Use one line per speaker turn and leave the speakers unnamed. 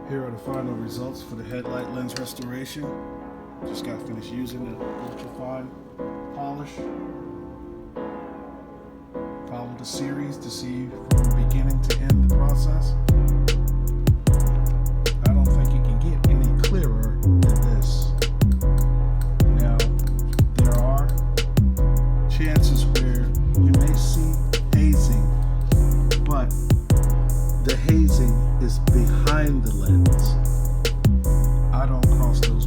Here are the final results for the headlight lens restoration. Just got finished using the ultra fine polish. Follow the series to see from beginning to end the process. I don't think it can get any clearer than this. Now, there are chances where you may see hazing, but the hazing is behind the lens. I don't cross those